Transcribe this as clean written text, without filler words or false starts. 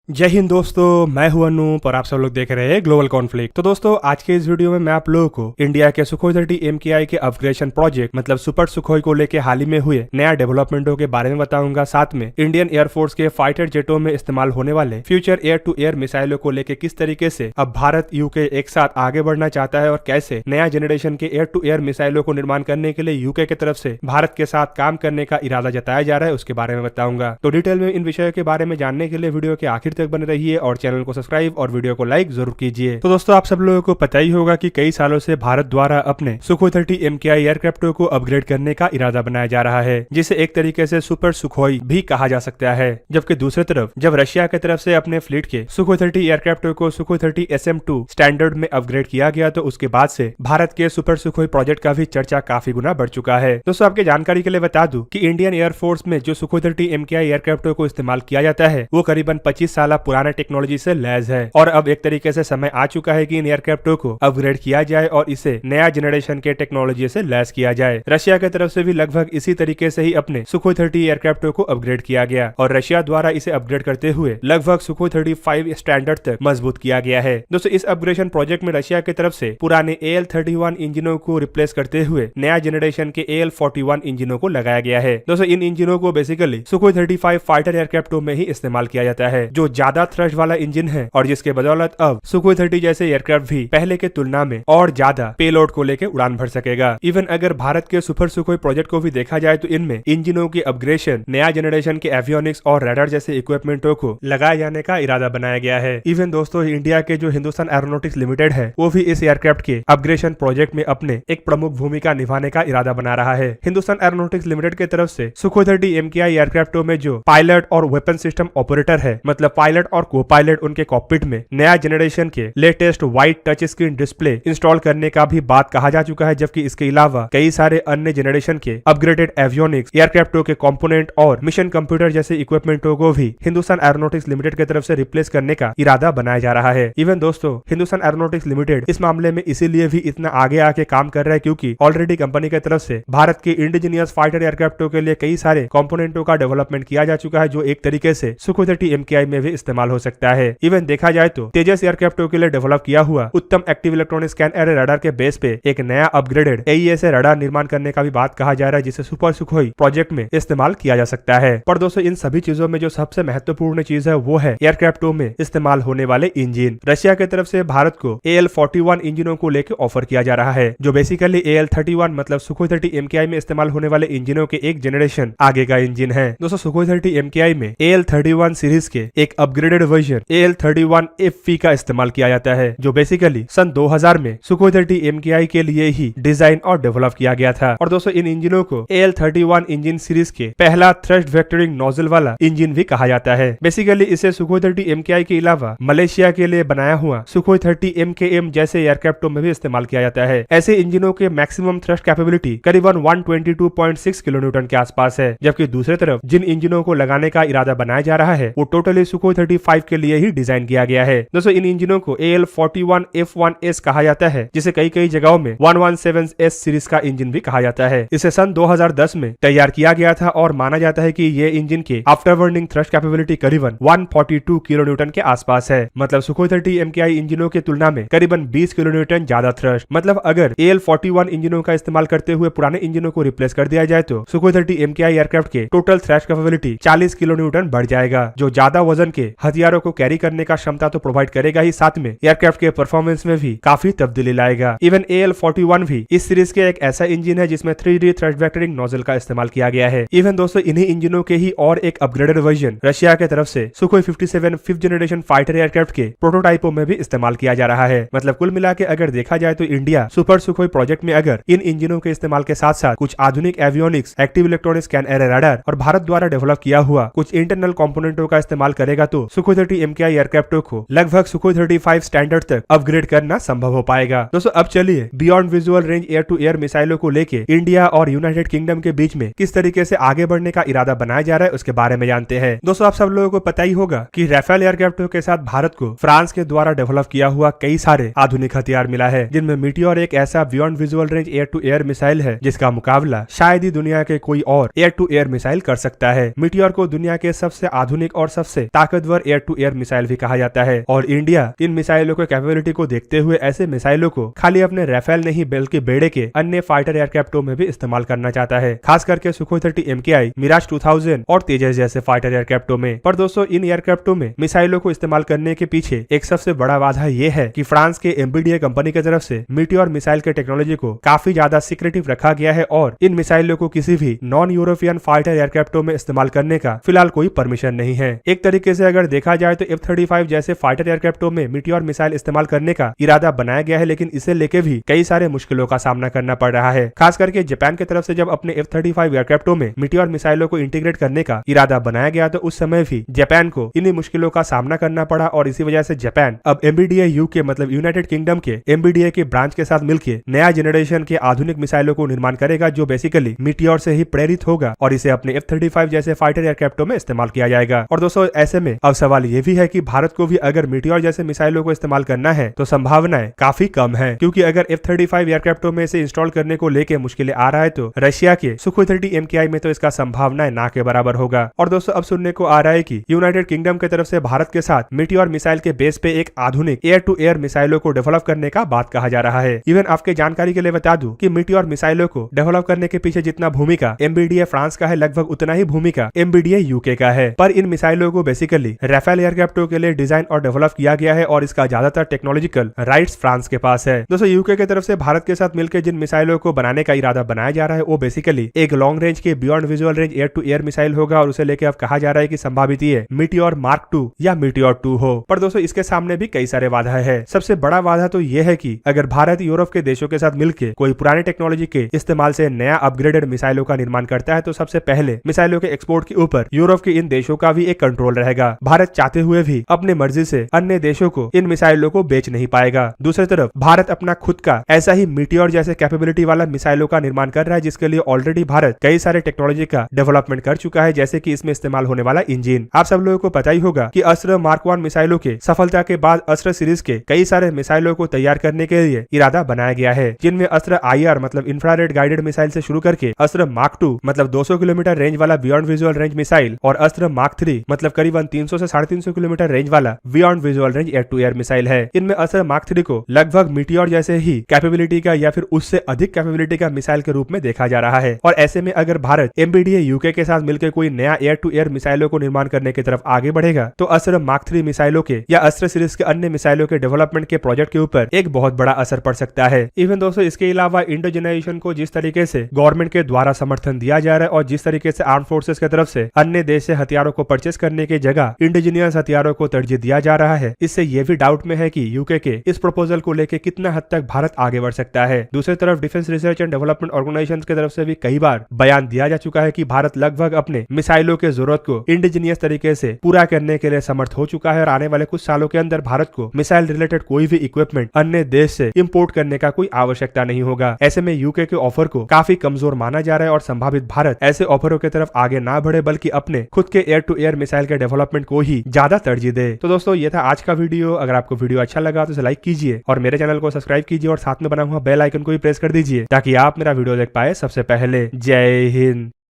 जय हिंद दोस्तों, मैं हूं अनूप और आप सब लोग देख रहे हैं ग्लोबल कॉन्फ्लिक्ट। तो दोस्तों आज के इस वीडियो में मैं आप लोगों को इंडिया के सुखोई 30 MKI के अपग्रेडेशन प्रोजेक्ट मतलब सुपर सुखोई को लेकर हाल ही में हुए नया डेवलपमेंटों के बारे में बताऊंगा। साथ में इंडियन एयरफोर्स के फाइटर जेटों में इस्तेमाल होने वाले फ्यूचर एयर टू एयर मिसाइलों को लेकर किस तरीके से अब भारत यूके एक साथ आगे बढ़ना चाहता है और कैसे नया जनरेशन के एयर टू एयर मिसाइलों को निर्माण करने के लिए यूके की तरफ से भारत के साथ काम करने का इरादा जताया जा रहा है, उसके बारे में बताऊंगा। तो डिटेल में इन विषयों के बारे में जानने के लिए वीडियो के आखिर तक बने रहिए और चैनल को सब्सक्राइब और वीडियो को लाइक जरूर कीजिए। तो दोस्तों आप सब लोगों को पता ही होगा कि कई सालों से भारत द्वारा अपने सुखोई 30 MKI एयरक्राफ्टों को अपग्रेड करने का इरादा बनाया जा रहा है, जिसे एक तरीके से सुपर सुखोई भी कहा जा सकता है। जबकि दूसरी तरफ जब रशिया की तरफ से अपने फ्लीट के सुखोई 30 एयरक्राफ्टों को सुखोई 30 SM-2 स्टैंडर्ड में अपग्रेड किया गया, तो उसके बाद से भारत के सुपर सुखोई प्रोजेक्ट का भी चर्चा काफी गुना बढ़ चुका है। दोस्तों आपके जानकारी के लिए बता दूं कि इंडियन एयरफोर्स में जो सुखोई 30 MKI एयरक्राफ्टों को इस्तेमाल किया जाता है वो करीबन 25 साल पुराने टेक्नोलॉजी से लैस है और अब एक तरीके से समय आ चुका है कि इन एयरक्राफ्टों को अपग्रेड किया जाए और इसे नया जनरेशन के टेक्नोलॉजी से लैस किया जाए। रशिया की तरफ से भी लगभग इसी तरीके से ही अपने सुखोई 30 एयरक्राफ्टों को अपग्रेड किया गया और रशिया द्वारा इसे अपग्रेड करते हुए लगभग सुखोई 35 स्टैंडर्ड तक मजबूत किया गया है। दोस्तों इस अपग्रेडेशन प्रोजेक्ट में रशिया की तरफ से पुराने AL-31 इंजनों को रिप्लेस करते हुए नया जनरेशन के AL-41 इंजनों को लगाया गया है। दोस्तों इन इंजनों को बेसिकली सुखोई 35 फाइटर एयरक्राफ्टों में ही इस्तेमाल किया जाता है, जो ज्यादा थ्रस्ट वाला इंजन है और जिसके बदौलत अब सुखोई 30 जैसे एयरक्राफ्ट भी पहले के तुलना में और ज्यादा पेलोड को लेकर उड़ान भर सकेगा। इवन अगर भारत के सुपर सुखोई प्रोजेक्ट को भी देखा जाए तो इनमें इंजनों की अपग्रेडेशन, नया जनरेशन के एवियोनिक्स और रडार जैसे इक्विपमेंटों को लगाए जाने का इरादा बनाया गया है। इवन दोस्तों इंडिया के जो हिंदुस्तान एरोनॉटिक्स लिमिटेड है वो भी इस एयरक्राफ्ट के अपग्रेडेशन प्रोजेक्ट में अपने एक प्रमुख भूमिका निभाने का इरादा बना रहा है। हिंदुस्तान एरोनॉटिक्स लिमिटेड की तरफ से सुखोई 30 MKI एयरक्राफ्टों में जो पायलट और वेपन सिस्टम ऑपरेटर है, मतलब पायलट और को पायलट उनके कॉकपिट में नया जनरेशन के latest white touch screen display install करने का भी बात कहा जा चुका है। जबकि इसके अलावा कई सारे अन्य जनरेशन के अपग्रेडेड एवियोनिक्स एयरक्राफ्टों के कंपोनेंट और मिशन कंप्यूटर जैसे इक्विपमेंटों को भी हिंदुस्तान एरोनॉटिक्स लिमिटेड की तरफ से रिप्लेस करने का इरादा बनाया जा रहा है। इवन दोस्तों हिंदुस्तान एरोनॉटिक्स लिमिटेड इस मामले में इसीलिए भी इतना आगे आके काम कर रहा है क्योंकि ऑलरेडी कंपनी की तरफ से भारत के इंडिजिनियस फाइटर एयरक्राफ्टों के लिए कई सारे कंपोनेंटों का डेवलपमेंट किया जा चुका है, जो एक तरीके से सुखोई 30 MKI में भी इस्तेमाल हो सकता है। इवन देखा जाए तो तेजस एयरक्राफ्टों के लिए डेवलप किया हुआ उत्तम active electronic scan array radar के बेस पे एक नया अपग्रेडेड AESA रडार निर्माण करने का भी बात कहा जा रहा है, जिसे सुपर सुखोई प्रोजेक्ट में इस्तेमाल किया जा सकता है। पर दोस्तों इन सभी चीजों में जो सबसे महत्वपूर्ण चीज है वो है एयरक्राफ्टों में इस्तेमाल होने वाले इंजन। रशिया की तरफ से भारत को AL-41 इंजनों को लेकर ऑफर किया जा रहा है, जो बेसिकली AL-31 मतलब सुखोई 30 MKI में इस्तेमाल होने वाले इंजनों के एक जनरेशन आगे का इंजन है। दोस्तों सुखोई 30 MKI में AL-31 सीरीज के एक अपग्रेडेड वर्जन AL-31FV का इस्तेमाल किया जाता है, जो बेसिकली सन 2000 में सुखोई 30 MKI के लिए ही डिजाइन और डेवलप किया गया था। और दोस्तों इन इंजनों को AL-31 इंजन सीरीज के पहला थ्रस्ट वेक्टरिंग नोजल वाला इंजन भी कहा जाता है। बेसिकली इसे सुखोई 30 MKI के अलावा मलेशिया के लिए बनाया हुआ सुखोई 30 MKM जैसे एयरक्राफ्टों में भी इस्तेमाल किया जाता है। ऐसे इंजनों के मैक्सिमम थ्रस्ट कैपेबिलिटी करीबन 122.6 किलोन्यूटन के आसपास है। जबकि दूसरी तरफ जिन इंजनों को लगाने का इरादा बनाया जा रहा है वो टोटली सुखोई 35 के लिए ही डिजाइन किया गया है। दोस्तों इन इंजनों को AL-41F1S कहा जाता है, जिसे कई जगहों में 117S सीरीज का इंजन भी कहा जाता है। इसे सन 2010 में तैयार किया गया था और माना जाता है कि ये इंजन के आफ्टर बर्निंग थ्रस्ट कैपेबिलिटी करीबन 142 किलोन्यूटन के आसपास है। मतलब सुखोई 30 MKI इंजनों की तुलना में करीबन 20 किलोन्यूटन ज्यादा थ्रस्ट। मतलब अगर AL-41 इंजनों का इस्तेमाल करते हुए पुराने इंजनों को रिप्लेस कर दिया जाए तो सुखोई 30 MKI एयरक्राफ्ट के टोटल थ्रस्ट कैपेबिलिटी 40 किलोन्यूटन बढ़ जाएगा, जो ज्यादा वजन के हथियारों को कैरी करने का क्षमता तो प्रोवाइड करेगा ही, साथ में एयरक्राफ्ट के परफॉर्मेंस में भी काफी तब्दीली लाएगा। इवन AL-41 भी इस सीरीज के एक ऐसा इंजन है जिसमें 3D थ्रस्ट वेक्टरिंग नोजल का इस्तेमाल किया गया है। इवन दोस्तों इन्हीं इंजनों के ही और एक अपग्रेडेड वर्जन रशिया की तरफ से Sukhoi 57 5th generation fighter aircraft के प्रोटोटाइपों में भी इस्तेमाल किया जा रहा है। मतलब कुल मिला के अगर देखा जाए तो इंडिया सुपर सुखोई प्रोजेक्ट में अगर इन इंजनों के इस्तेमाल के साथ साथ कुछ आधुनिक avionics, active electronic scan array radar और भारत द्वारा डेवलप किया हुआ कुछ इंटरनल कंपोनेंटों का इस्तेमाल करेगा तो सुखोई 30 MKI एयरक्राफ्टों को लगभग सुखोई 35 स्टैंडर्ड तक अपग्रेड करना संभव हो पाएगा। दोस्तों अब चलिए beyond visual range air to air मिसाइलों को लेके इंडिया और यूनाइटेड किंगडम के बीच में किस तरीके से आगे बढ़ने का इरादा बनाया जा रहा है उसके बारे में जानते हैं। दोस्तों आप सब लोगों को पता ही होगा कि राफेल एयरक्राफ्टों के साथ भारत को फ्रांस के द्वारा डेवलप किया हुआ कई सारे आधुनिक हथियार मिला है, जिनमें मीटियोर एक ऐसा beyond visual range air to air missile है जिसका मुकाबला शायद ही दुनिया के कोई और एयर टू एयर मिसाइल कर सकता है। मीटियोर को दुनिया के सबसे आधुनिक और सबसे ताकतवर एयर टू एयर मिसाइल भी कहा जाता है। और इंडिया इन मिसाइलों के कैपेबिलिटी को देखते हुए ऐसे मिसाइलों को खाली अपने राफेल नहीं बल्कि बेड़े के अन्य फाइटर एयरक्राफ्टों में भी इस्तेमाल करना चाहता है, खास करके सुखोई 30 MKI, मिराज 2000 और तेजस जैसे फाइटर एयरक्राफ्टों में। पर दोस्तों इन एयरक्राफ्टों में मिसाइलों को इस्तेमाल करने के पीछे एक सबसे बड़ा बाधा यह है कि फ्रांस के MBDA कंपनी की तरफ से मीटियोर मिसाइल के टेक्नोलॉजी को काफी ज्यादा सीक्रेटिव रखा गया है और इन मिसाइलों को किसी भी नॉन यूरोपियन फाइटर एयरक्राफ्टों में इस्तेमाल करने का फिलहाल कोई परमिशन नहीं है। एक तरीके से अगर देखा जाए तो F-35 जैसे फाइटर एयरक्राफ्टों में मीटियोर मिसाइल इस्तेमाल करने का इरादा बनाया गया है, लेकिन इसे लेके भी कई सारे मुश्किलों का सामना करना पड़ रहा है। खास करके जापान की तरफ से जब अपने F-35 एयरक्राफ्टों में मीटियोर मिसाइलों को इंटीग्रेट करने का इरादा बनाया गया तो उस समय भी जापान को इन्हीं मुश्किलों का सामना करना पड़ा और इसी वजह से जापान अब MBDA UK मतलब यूनाइटेड किंगडम के MBDA के ब्रांच के साथ मिलकर नया जनरेशन के आधुनिक मिसाइलों को निर्माण करेगा, जो बेसिकली मीटियोर से ही प्रेरित होगा और इसे अपने F-35 जैसे फाइटर एयरक्राफ्टों में इस्तेमाल किया जाएगा। और दोस्तों ऐसे में अब सवाल ये भी है कि भारत को भी अगर मीटियोर जैसे मिसाइलों को इस्तेमाल करना है तो संभावनाएं काफी कम है, क्योंकि अगर F-35 एयरक्राफ्टों में से इंस्टॉल करने को लेके मुश्किलें आ रहा है तो रशिया के सुखोई 30 MKI में तो इसका संभावनाएं ना के बराबर होगा। और दोस्तों अब सुनने को आ रहा है कि यूनाइटेड किंगडम की तरफ से भारत के साथ मीटियोर मिसाइल के बेस पे एक आधुनिक एयर टू एयर मिसाइलों को डेवलप करने का बात कहा जा रहा है। इवन आपके जानकारी के लिए बता दूं कि मीटियोर मिसाइलों को डेवलप करने के पीछे जितना भूमिका MBDA फ्रांस का है, लगभग उतना ही भूमिका MBDA UK का है। पर इन मिसाइलों को बेसिकली राफेल एयरक्राफ्टों के लिए डिजाइन और डेवलप किया गया है और इसका ज्यादातर टेक्नोलॉजिकल राइट्स फ्रांस के पास है। दोस्तों UK की तरफ से भारत के साथ मिलकर जिन मिसाइलों को बनाने का इरादा बनाया जा रहा है वो बेसिकली एक लॉन्ग रेंज के beyond visual range air to air missile होगा और उसे लेकर अब कहा जा रहा है कि संभावित ये मीटियोर मार्क 2 या मीटियोर 2 हो। पर दोस्तों इसके सामने भी कई सारे बाधा है। सबसे बड़ा बाधा तो यह है कि अगर भारत यूरोप के देशों के साथ मिलकर कोई पुरानी टेक्नोलॉजी के इस्तेमाल से नया अपग्रेडेड मिसाइलों का निर्माण करता है तो सबसे पहले मिसाइलों के एक्सपोर्ट के ऊपर यूरोप के इन देशों का भी एक कंट्रोल रहेगा। भारत चाहते हुए भी अपने मर्जी से अन्य देशों को इन मिसाइलों को बेच नहीं पाएगा। दूसरी तरफ भारत अपना खुद का ऐसा ही मीटियोर जैसे कैपेबिलिटी वाला मिसाइलों का निर्माण कर रहा है, जिसके लिए ऑलरेडी भारत कई सारे टेक्नोलॉजी का डेवलपमेंट कर चुका है, जैसे कि इसमें इस्तेमाल होने वाला इंजन। आप सब लोगों को पता ही होगा कि अस्त्र मार्क 1 मिसाइलों के सफलता के बाद अस्त्र सीरीज के कई सारे मिसाइलों को तैयार करने के लिए इरादा बनाया गया है, जिनमें अस्त्र IR मतलब इंफ्रारेड गाइडेड मिसाइल से शुरू करके अस्त्र मार्क 2 मतलब 200 किलोमीटर रेंज वाला बियॉन्ड विजुअल रेंज मिसाइल और अस्त्र मार्क 3 मतलब करीबन 300 से 350 किलोमीटर रेंज वाला beyond visual range air to air missile है। इनमें अस्त्र मार्क 3 को लगभग मीटियोर जैसे ही कैपेबिलिटी का या फिर उससे अधिक कैपेबिलिटी का मिसाइल के रूप में देखा जा रहा है। और ऐसे में अगर भारत MBDA UK के साथ मिलकर कोई नया एयर टू एयर मिसाइलों को निर्माण करने की तरफ आगे बढ़ेगा तो अस्त्र मार्क 3 मिसाइलों के या अस्त्र सीरीज के अन्य मिसाइलों के डेवलपमेंट के प्रोजेक्ट के ऊपर एक बहुत बड़ा असर पड़ सकता है। इवन दोस्तों इसके अलावा इंडोजिनाइजेशन को जिस तरीके से गवर्नमेंट के द्वारा समर्थन दिया जा रहा है और जिस तरीके से आर्म फोर्सेस की तरफ से अन्य देश से हथियारों को परचेस करने की जगह इंडिजिनियस हथियारों को तरजीह दिया जा रहा है, इससे ये भी डाउट में है कि यूके के इस प्रपोजल को लेकर कितना हद तक भारत आगे बढ़ सकता है। दूसरी तरफ defence research and development organisation की तरफ से भी कई बार बयान दिया जा चुका है कि भारत लगभग अपने मिसाइलों के जरूरत को इंडिजिनियस तरीके से पूरा करने के लिए समर्थ हो चुका है और आने वाले कुछ सालों के अंदर भारत को मिसाइल रिलेटेड कोई भी इक्विपमेंट अन्य देश से इंपोर्ट करने का कोई आवश्यकता नहीं होगा। ऐसे में यूके के ऑफर को काफी कमजोर माना जा रहा है और संभावित भारत ऐसे ऑफरों की तरफ आगे ना बढ़े बल्कि अपने खुद के एयर टू एयर मिसाइल के डेवलपमेंट को ही ज्यादा तरजीह दे। तो दोस्तों ये था आज का वीडियो। अगर आपको वीडियो अच्छा लगा तो इसे लाइक कीजिए और मेरे चैनल को सब्सक्राइब कीजिए और साथ में बना हुआ बेल आइकन को भी प्रेस कर दीजिए ताकि आप मेरा वीडियो देख पाए सबसे पहले। जय हिंद।